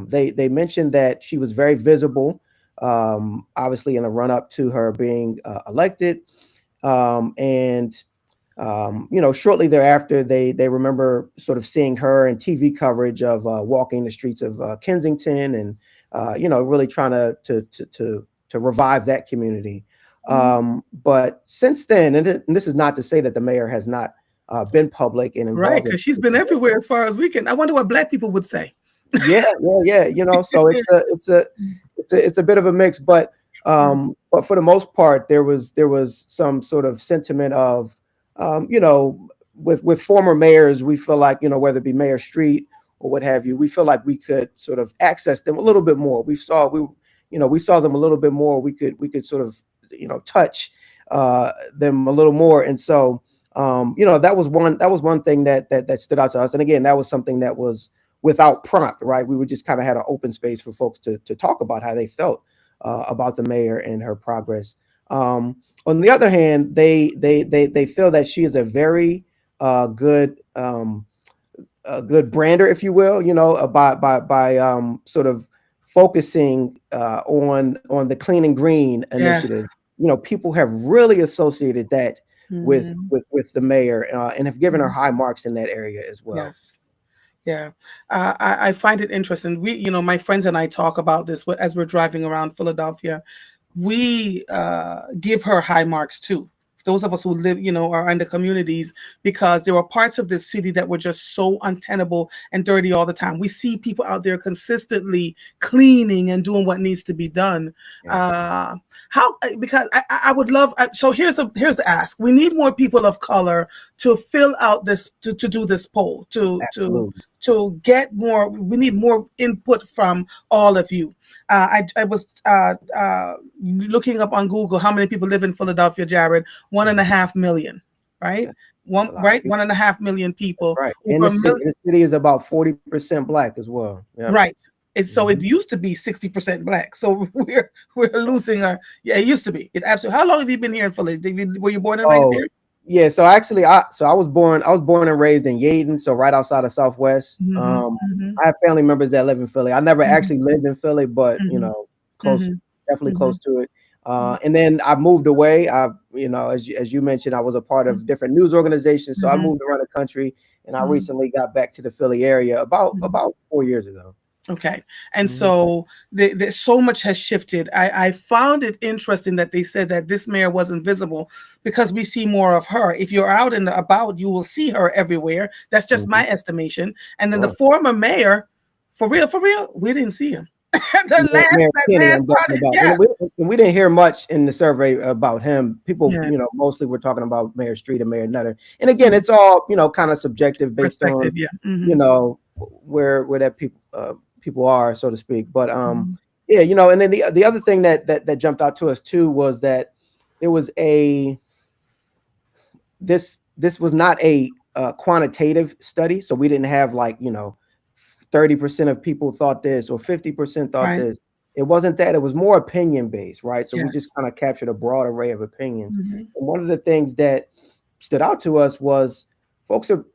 They mentioned that she was very visible, obviously in a run up to her being elected, and shortly thereafter, they remember sort of seeing her in TV coverage of walking the streets of Kensington, and really trying to revive that community. But since then, and this is not to say that the mayor has not been public and Right, involved in. because she's been everywhere as far as we can. I wonder what Black people would say. Yeah. So it's a bit of a mix, but for the most part, there was some sort of sentiment of, with former mayors, we feel like, whether it be Mayor Street or what have you, we feel like we could sort of access them a little bit more. We saw them a little bit more. We could sort of, touch them a little more, and so that was one thing that stood out to us. And again, that was something that was without prompt, right? We would just kind of had an open space for folks to talk about how they felt about the mayor and her progress. On the other hand, they feel that she is a very good a good brander, if you will, by sort of focusing on the clean and green initiative. Yes. People have really associated that with Mhm. with the mayor, and have given her Mhm. high marks in that area as well. Yes. Yeah, I find it interesting. My friends and I talk about this as we're driving around Philadelphia. We give her high marks too. Those of us who live, are in the communities, because there were parts of this city that were just so untenable and dirty all the time. We see people out there consistently cleaning and doing what needs to be done. Yeah, Uh, how? Because I would love. So here's the ask. We need more people of color to fill out this to do this poll absolutely. to get more. We need more input from all of you. I was looking up on Google how many people live in Philadelphia, Jared. One and Mhm. a half million, right? That- That's One a lot of right, people. 1.5 million That's people. right. Over a million, And the city is about 40% black as well. Yep. right? So Hmm. it used to be 60% black. So we're losing our. Yeah, it used to be. It absolutely. How long have you been here in Philly? Were you born and raised Oh, here? yeah. So actually, I was born and raised in Yaden, so right outside of Southwest. Hmm. Hmm. I have family members that live in Philly. I never Hmm. actually lived in Philly, but Hmm. close, Hmm. definitely Hmm. close to it. And then I moved away. As you mentioned, I was a part of different news organizations, so I Hmm. moved around the country, and I Hmm. recently got back to the Philly area about 4 years ago. Okay. And Mhm. so so much has shifted. I found it interesting that they said that this mayor wasn't visible because we see more of her. If you're out and about, you will see her everywhere. That's just Mhm. my estimation. And then the Sure. former mayor, for real, we didn't see him. Mayor That Kenny, last I'm talking part, about, yeah. and we didn't hear much in the survey about him. People, Yeah. mostly we're talking about Mayor Street and Mayor Nutter. And again, Mhm. it's all kind of subjective based on, Perspective, yeah. you Hmm. know, where that people are, so to speak. But Mhm. yeah, you know, and then the other thing that jumped out to us too was that it was a this was not a quantitative study, so we didn't have like, you know, 30% of people thought this or 50% thought Right. this. It wasn't that. It was more opinion based, right? So we just Yes. kind of captured a broad array of opinions. Mhm. And one of the things that stood out to us was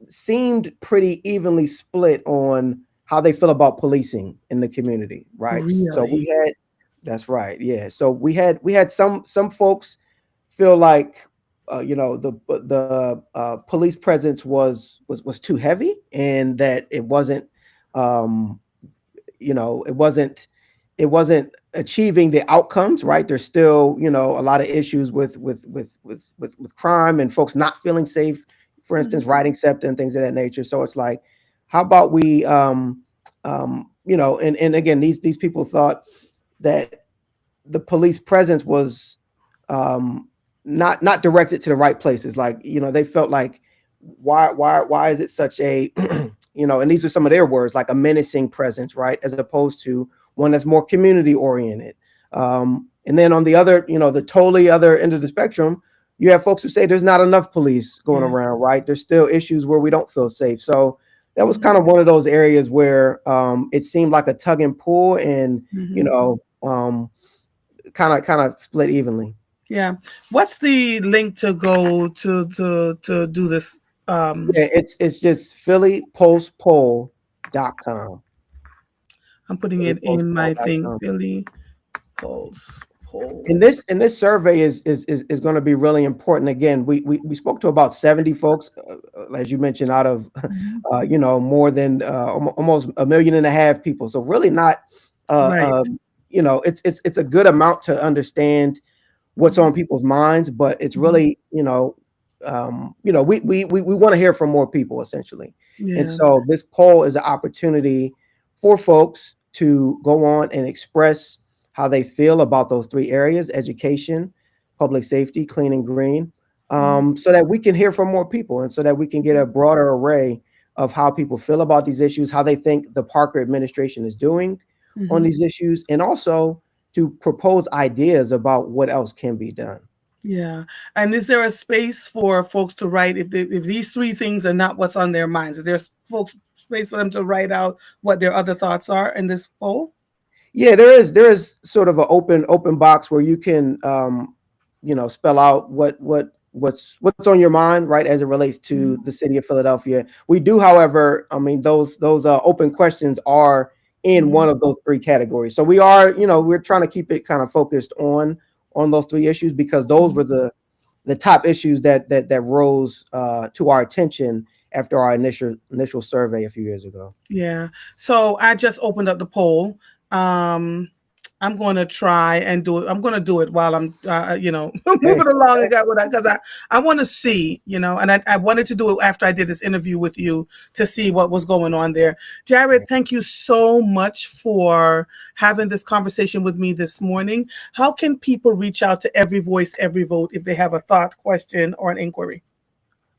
seemed pretty evenly split on how they feel about policing in the community, right? So we Really? had that's right, yeah. So we had some folks feel like you know, the police presence was too heavy, and that it wasn't um, you know, it wasn't achieving the outcomes, right? There's still, you know, a lot of issues with crime and folks not feeling safe, for instance, Mhm. riding SEPTA and things of that nature. So it's like, how about we you know, and again, these people thought that the police presence was um not directed to the right places. Like, you know, they felt like, why is it such a you know, and these are some of their words, like a menacing presence, right, as opposed to one that's more community oriented. And then on the other, you know, the totally other end of the spectrum, you have folks who say there's not enough police going Yeah. around, right? There's still issues where we don't feel safe. So that was Mhm. kind of one of those areas where it seemed like a tug and pull, and you Mhm. know, kind of split evenly. Yeah. What's the link to go to do this? Yeah, it's just phillypulsepoll.com. I'm putting it in my thing. phillypulsepoll.com. Philly Pulse And Poll. this survey is going to be really important. Again, we spoke to about 70 folks, as you mentioned, out of Mhm. you know, more than almost 1.5 million people. So really not Right. you know, it's a good amount to understand what's Mhm. on people's minds, but it's Mhm. really, you know, we want to hear from more people essentially. And Yeah. so this poll is an opportunity for folks to go on and express how they feel about those three areas: education, public safety, clean and green, Mhm. so that we can hear from more people, and so that we can get a broader array of how people feel about these issues, how they think the Parker administration is doing on Mhm. these issues, and also to propose ideas about what else can be done. Yeah. And is there a space for folks to write if these three things are not what's on their minds? Is there folks space for them to write out what their other thoughts are in this poll? Yeah, there is sort of an open box where you can you know, spell out what's on your mind, right, as it relates to Mhm. the city of Philadelphia. We do, however, I mean, those open questions are in Mhm. one of those three categories. So we are, you know, we're trying to keep it kind of focused on those three issues, because those Mhm. were the top issues that rose to our attention after our initial survey a few years ago. Yeah. So I just opened up the poll. Um, I'm going to try and do it. I'm going to do it while I'm, Hey, moving along and got what because I want to see, and I wanted to do it after I did this interview with you to see what was going on there. Jared, thank you so much for having this conversation with me this morning. How can people reach out to Every Voice, Every Vote if they have a thought, question, or an inquiry?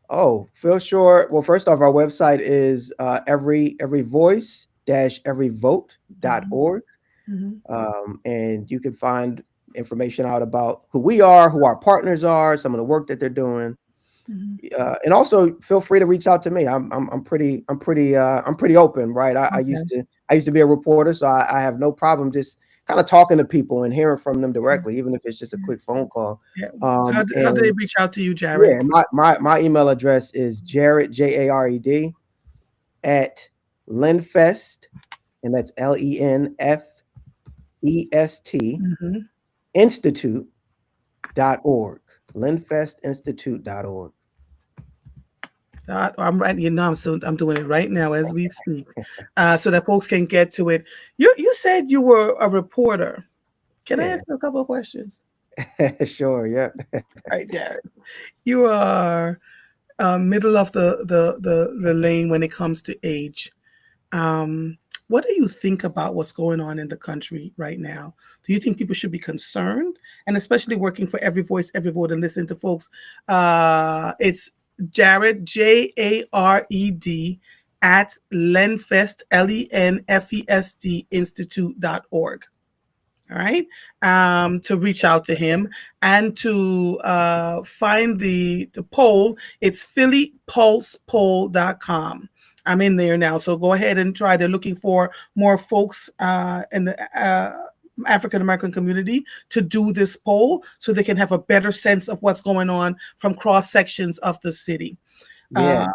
oh, feel sure. Well, first off, our website is every voice dash Mhm. everyvote.org. Mhm. And you can find information out about who we are, who our partners are, some of the work that they're doing. Mhm. And also feel free to reach out to me. I'm pretty open, right? Okay. I used to be a reporter, so I have no problem just kind of talking to people and hearing from them directly, even if it's just a Yeah. quick phone call. Yeah. How do they And reach out to you, Jared? yeah, my email address is Jared, Jared, at Lenfest, and that's Lenfest Mhm. institute.org. Lenfestinstitute.org. I'm writing. I'm doing it right now as we speak, so that folks can get to it. You said you were a reporter. Can I Yeah, ask you a couple of questions? sure. Yeah. All right, Jared. You are middle of the lane when it comes to age. Um, what do you think about what's going on in the country right now? Do you think people should be concerned? And especially working for Every Voice, Every Vote, and listening to folks. It's Jared, Jared, at lenfest, lenfest institute.org. All right. To reach out to him and to find the poll. It's phillypulsepoll.com. I'm in there now. So go ahead and try. They're looking for more folks in the African American community to do this poll so they can have a better sense of what's going on from cross sections of the city. Yeah,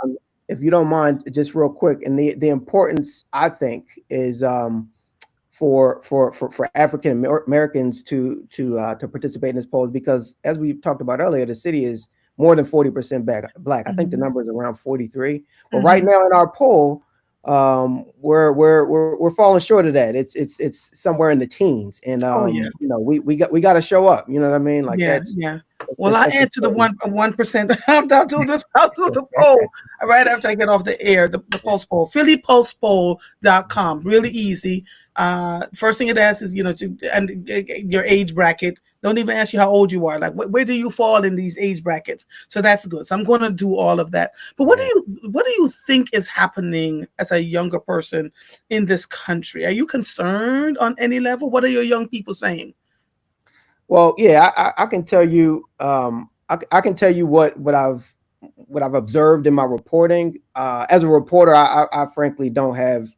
if you don't mind, just real quick, and the importance I think is for African Americans to participate in this poll, because as we talked about earlier, the city is more than 40% black. I think the Mm-hmm. number is around 43. But right Mm-hmm. now in our poll, we're falling short of that. It's somewhere in the teens, and Oh yeah. we got to show up. You know what I mean? Like Yeah, that's yeah. Well, that's, I that's add to the important. 1%. I'll do this. I'll do the poll right after I get off the air. The pulse poll, phillypulsepoll.com. Really easy. First thing it asks is and your age bracket. Don't even ask you how old you are. Like where do you fall in these age brackets? So that's good. So I'm going to do all of that. But Yeah. what do you think is happening as a younger person in this country? Are you concerned on any level? What are your young people saying? Well, yeah, I can tell you, I can tell you what I've observed in my reporting. As a reporter, I frankly don't have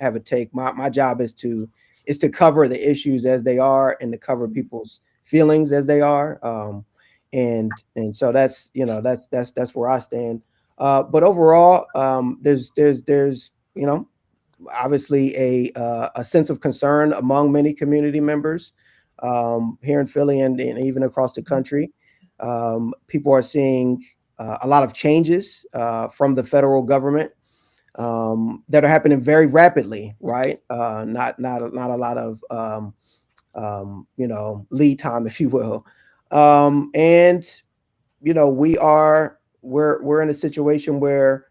a take. My job is to cover the issues as they are and to cover people's feelings as they are. And so that's where I stand. But overall, there's obviously a sense of concern among many community members here in Philly and even across the country. People are seeing a lot of changes from the federal government that are happening very rapidly, right? Not a lot of lead time, if you will. And we're in a situation where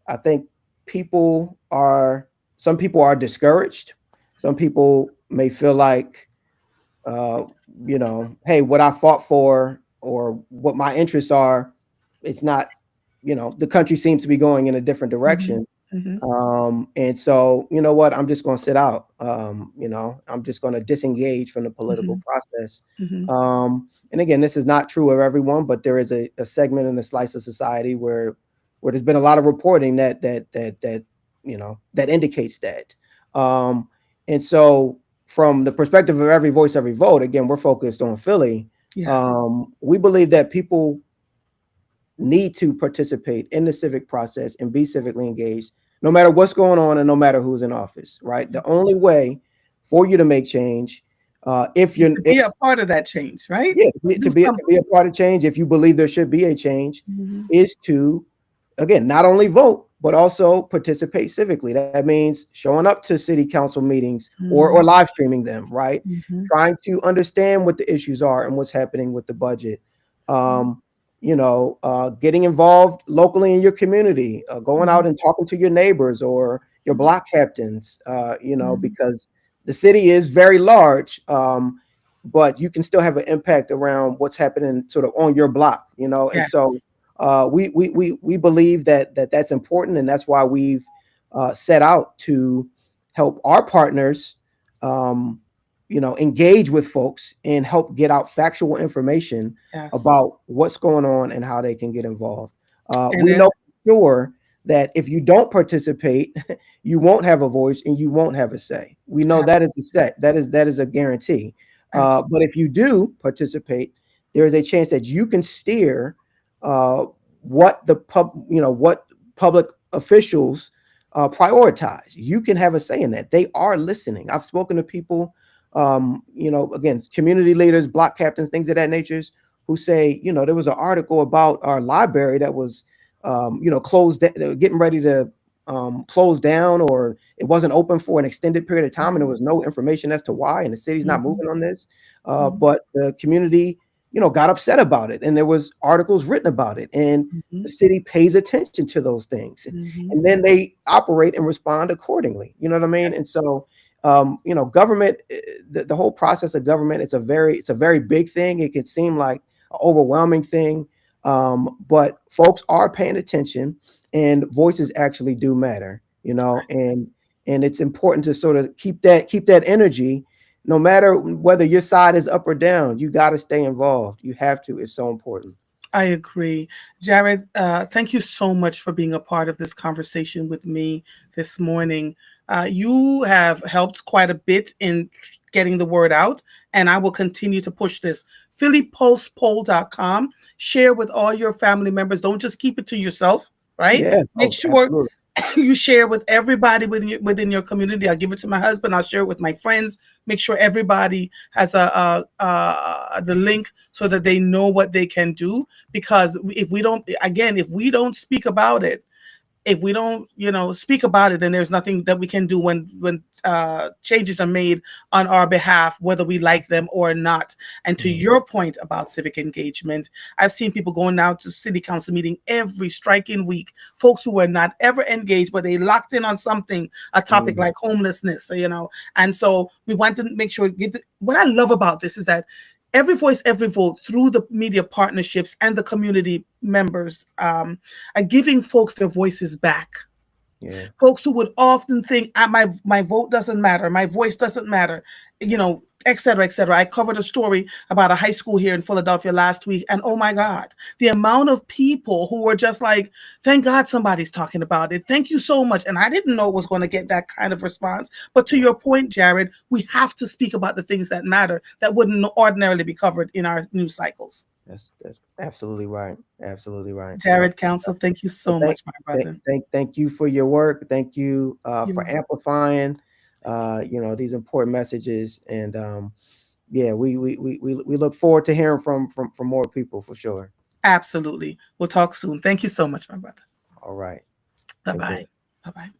I think people are some people are discouraged. Some people may feel like uh, hey, what I fought for or what my interests are, it's not, the country seems to be going in a different Mm-hmm. direction. Mm-hmm. And so, you know what, I'm just going to sit out. I'm just going to disengage from the political Mm-hmm. process. Mm-hmm. And again, this is not true of everyone, but there is a segment in a slice of society where there's been a lot of reporting that indicates that. And so, from the perspective of every voice, every vote, again, we're focused on Philly. Yes. We believe that people need to participate in the civic process and be civically engaged, no matter what's going on and no matter who's in office. Right. The only way for you to make change, if Is you're to be a part of that change, right? yeah, Do to be something. a part of change, if you believe there should be a change, Mhm. is to again not only vote but also participate civically. That means showing up to city council meetings or Mhm. live streaming them, right? Mhm. Trying to understand what the issues are and what's happening with the budget. Um, getting involved locally in your community, going Mhm. out and talking to your neighbors or your Mhm. block captains, Mhm. because the city is very large. But you can still have an impact around what's happening sort of on your block, and so Yes. we believe that's important, and that's why we've set out to help our partners, um, engage with folks and help get out factual information Yes. about what's going on and how they can get involved. And We then know for sure that if you don't participate, you won't have a voice and you won't have a say. We know that is a absolutely. set. That is a guarantee. But Absolutely. if you do participate, there is a chance that you can steer uh, what public officials prioritize. You can have a say in that. They are listening. I've spoken to people, again, community leaders, block captains, things of that nature, who say, there was an article about our library that was, closed, getting ready to close down, or it wasn't open for an extended period of time, and there Mhm. was no information as to why, and the city's not Mhm. moving on this. Mhm. But the community, got upset about it, and there was articles written about it, and Mhm. the city pays attention to those things, Mhm. and then they operate and respond accordingly. You know what I mean? And so, government, the whole process of government, it's a very big thing. It could seem like an overwhelming thing, but folks are paying attention, and voices actually do matter, and it's important to sort of keep that energy, no matter whether your side is up or down. You got to stay involved. You have to. It's so important. I agree. Jared, thank you so much for being a part of this conversation with me this morning. You have helped quite a bit in getting the word out, and I will continue to push this. PhillyPulsePoll.com. Share with all your family members. Don't just keep it to yourself, right? Yeah. Make Oh, sure absolutely. you share with everybody within your community. I'll give it to my husband. I'll share it with my friends. Make sure everybody has the link so that they know what they can do. Because if we don't speak about it, if we don't speak about it, then there's nothing that we can do when changes are made on our behalf, whether we like them or not. And to Mhm. your point about civic engagement, I've seen people going out to city council meeting every striking week, folks who were not ever engaged, but they locked in on something, a topic Mhm. like homelessness, and so we want to make sure what I love about this is that every voice, every vote, through the media partnerships and the community members, are giving folks their voices back. Yeah. Folks who would often think, my vote doesn't matter, my voice doesn't matter, et cetera, et cetera. I covered a story about a high school here in Philadelphia last week, and oh my God, the amount of people who were just like, thank God somebody's talking about it. Thank you so much. And I didn't know it was going to get that kind of response. But to Yeah. your point, Jared, we have to speak about the things that matter that wouldn't ordinarily be covered in our news cycles. That's absolutely right. Absolutely right. Jared Council, thank you Well, so much, my brother. thank you for your work. Thank you for You, amplifying, thank you. these important messages. And yeah, we look forward to hearing from more people for sure. Absolutely. We'll talk soon. Thank you so much, my brother. All right. Bye Take care. bye. Bye bye.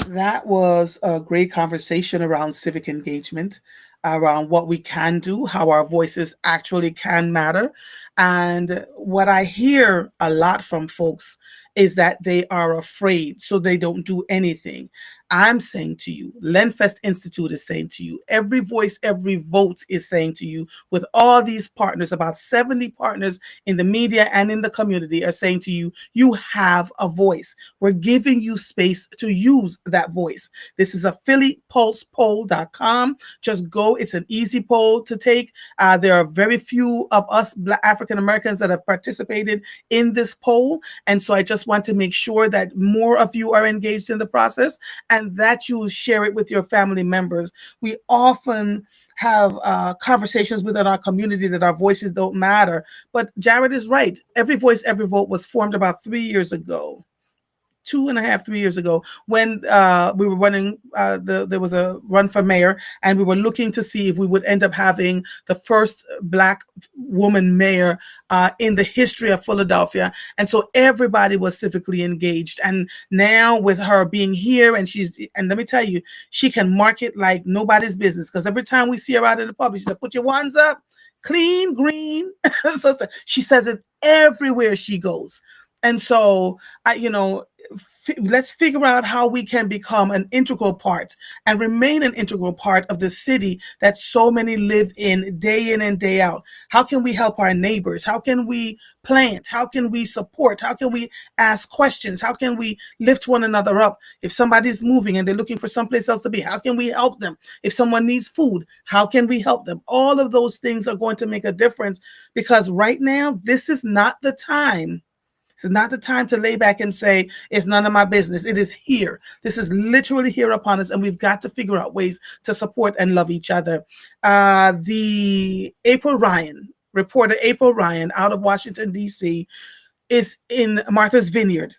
That was a great conversation around civic engagement, around what we can do, how our voices actually can matter. And what I hear a lot from folks is that they are afraid, so they don't do anything. I'm saying to you, Lenfest Institute is saying to you, every voice, every vote is saying to you, with all these partners, about 70 partners in the media and in the community are saying to you, you have a voice. We're giving you space to use that voice. This is a PhillyPulsePoll.com. Just go. It's an easy poll to take. There are very few of us Black African Americans that have participated in this poll. And so I just want to make sure that more of you are engaged in the process and that you share it with your family members. We often have conversations within our community that our voices don't matter. But Jared is right. Every voice, every vote was formed about 3 years ago. 2.5, 3 years ago, when we were running, there was a run for mayor, and we were looking to see if we would end up having the first Black woman mayor in the history of Philadelphia. And so everybody was civically engaged. And now with her being here, and let me tell you, she can market like nobody's business, because every time we see her out in the public, she said, put your wands up, clean, green. So she says it everywhere she goes. And so, let's figure out how we can become an integral part and remain an integral part of the city that so many live in and day out. How can we help our neighbors? How can we plant? How can we support? How can we ask questions? How can we lift one another up? If somebody's moving and they're looking for someplace else to be, how can we help them? If someone needs food, how can we help them? All of those things are going to make a difference, because right now, this is not the time. This is not the time to lay back and say, it's none of my business. It is here. This is literally here upon us, and we've got to figure out ways to support and love each other. The reporter April Ryan out of Washington, D.C., is in Martha's Vineyard.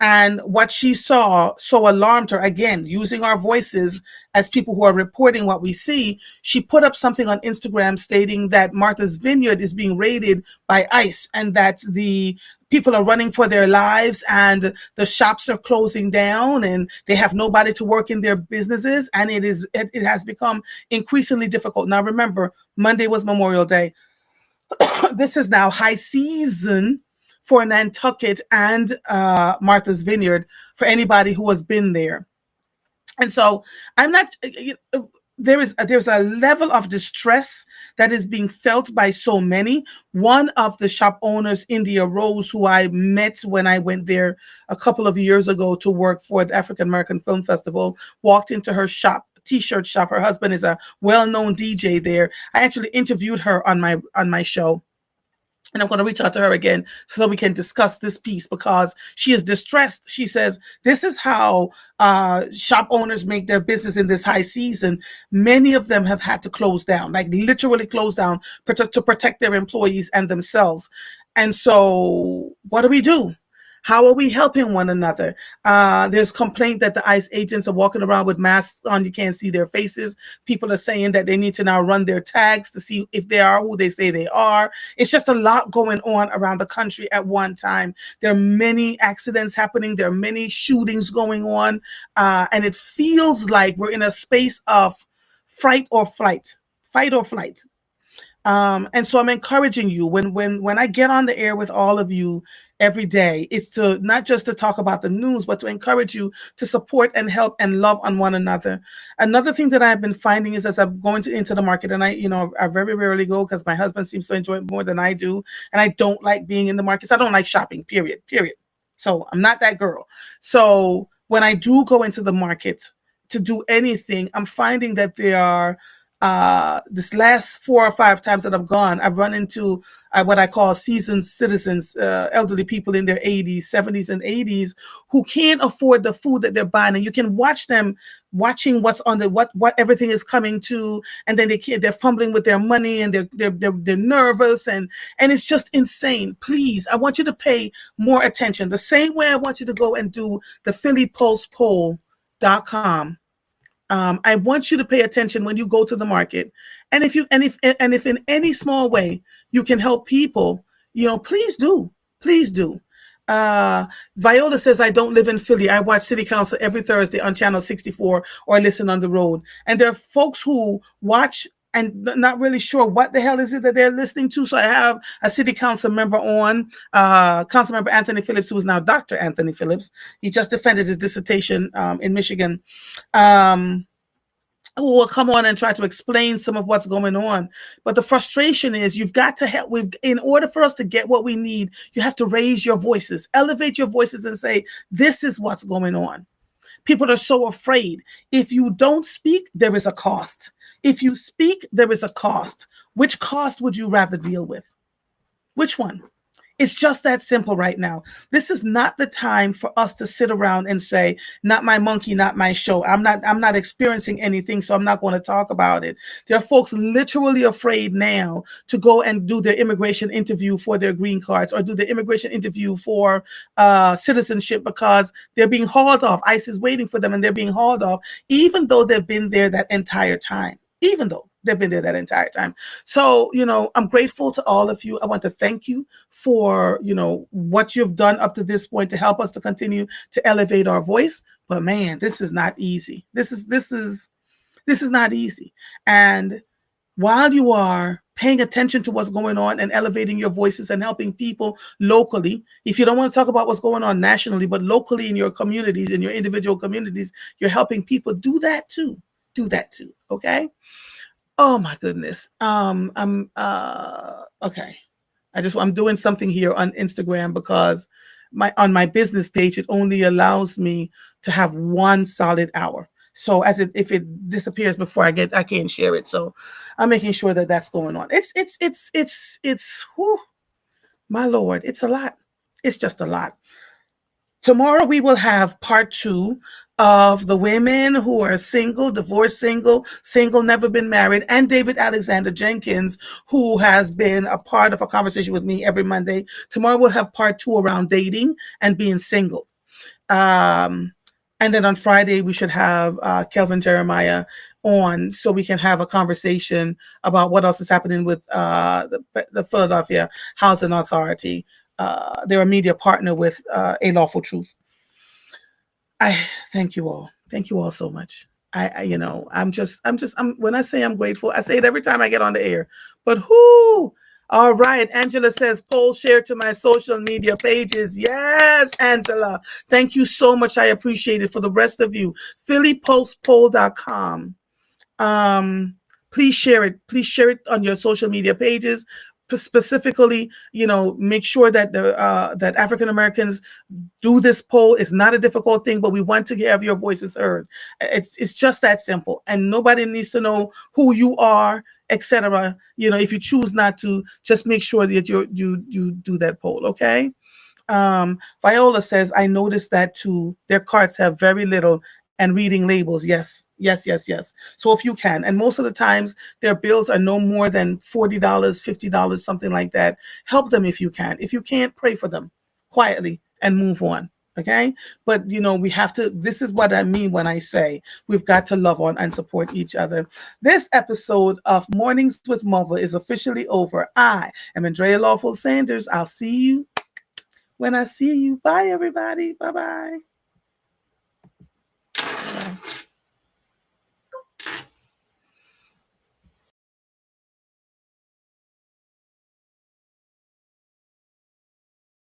And what she saw so alarmed her, again, using our voices as people who are reporting what we see. She put up something on Instagram stating that Martha's Vineyard is being raided by ICE, and that the people are running for their lives, and the shops are closing down, and they have nobody to work in their businesses. And it has become increasingly difficult. Now, remember, Monday was Memorial Day. This is now high season for Nantucket and Martha's Vineyard, for anybody who has been there. And so I'm not, there's a level of distress that is being felt by so many. One of the shop owners, India Rose, who I met when I went there a couple of years ago to work for the African American Film Festival, walked into her shop, t-shirt shop. Her husband is a well-known DJ there. I actually interviewed her on my show, and I'm going to reach out to her again so we can discuss this piece because she is distressed. She says, this is how shop owners make their business in this high season. Many of them have had to close down, like literally close down to protect their employees and themselves. And so what do we do? How are we helping one another? There's complaint that the ICE agents are walking around with masks on. You can't see their faces. People are saying that they need to now run their tags to see if they are who they say they are. It's just a lot going on around the country at one time. There are many accidents happening. There are many shootings going on. And it feels like we're in a space of fight or flight. And so I'm encouraging you when I get on the air with all of you every day, it's to not just to talk about the news, but to encourage you to support and help and love on one another. Another thing that I've been finding is as I'm going into the market, and I very rarely go because my husband seems to enjoy it more than I do, and I don't like being in the markets. I don't like shopping. Period. So I'm not that girl. So when I do go into the market to do anything, I'm finding that there are this last 4 or 5 times that I've gone, I've run into what I call seasoned citizens, elderly people in their 80s, 70s, and 80s who can't afford the food that they're buying. And you can watch them watching what's on what everything is coming to, and then they're fumbling with their money and they're nervous and it's just insane. Please, I want you to pay more attention. The same way I want you to go and do the phillypulsepoll.com. I want you to pay attention when you go to the market, and if in any small way you can help people, please do. Viola says, I don't live in Philly. I watch City Council every Thursday on Channel 64 or listen on the road. And there are folks who watch and not really sure what the hell is it that they're listening to. So I have a City Council member on, Council Member Anthony Phillips, who is now Dr. Anthony Phillips. He just defended his dissertation in Michigan. Who will come on and try to explain some of what's going on. But the frustration is you've got to help. In order for us to get what we need, you have to raise your voices, elevate your voices and say, this is what's going on. People are so afraid. If you don't speak, there is a cost. If you speak, there is a cost. Which cost would you rather deal with? Which one? It's just that simple right now. This is not the time for us to sit around and say, not my monkey, not my show. I'm not experiencing anything, so I'm not going to talk about it. There are folks literally afraid now to go and do their immigration interview for their green cards or do the immigration interview for citizenship because they're being hauled off. ICE is waiting for them and they're being hauled off, even though they've been there that entire time. So, I'm grateful to all of you. I want to thank you for, what you've done up to this point to help us to continue to elevate our voice. But man, this is not easy. This is not easy. And while you are paying attention to what's going on and elevating your voices and helping people locally, if you don't want to talk about what's going on nationally, but locally in your communities, in your individual communities, you're helping people do that too. Okay. Oh my goodness. I'm okay. I'm doing something here on Instagram because on my business page, it only allows me to have 1 solid hour. So if it disappears before I can't share it. So I'm making sure that that's going on. It's whew, my Lord, it's a lot. It's just a lot. Tomorrow we will have part 2 of the women who are single, divorced, single, never been married, and David Alexander Jenkins, who has been a part of a conversation with me every Monday. Tomorrow we'll have part 2 around dating and being single. And then on Friday, we should have Kelvin Jeremiah on so we can have a conversation about what else is happening with the Philadelphia Housing Authority. They're a media partner with A.LawfulTruth. I thank you all. Thank you all so much. When I say I'm grateful, I say it every time I get on the air. But whoo! All right. Angela says, poll share to my social media pages. Yes, Angela. Thank you so much. I appreciate it. For the rest of you, phillypulsepoll.com. um please share it. Please share it on your social media pages. Specifically, make sure that the that African Americans do this poll. It's not a difficult thing, but we want to have your voices heard. It's just that simple, and nobody needs to know who you are, etc. If you choose not to, just make sure that you do that poll. Okay. Viola says, I noticed that too. Their cards have very little and reading labels. Yes, yes, yes, yes. So if you can, and most of the times their bills are no more than $40, $50, something like that. Help them if you can. If you can't, pray for them quietly and move on. Okay. But we have to, this is what I mean when I say we've got to love on and support each other. This episode of Mornings with Mother is officially over. I am Andrea Lawful Sanders. I'll see you when I see you. Bye, everybody. Bye bye.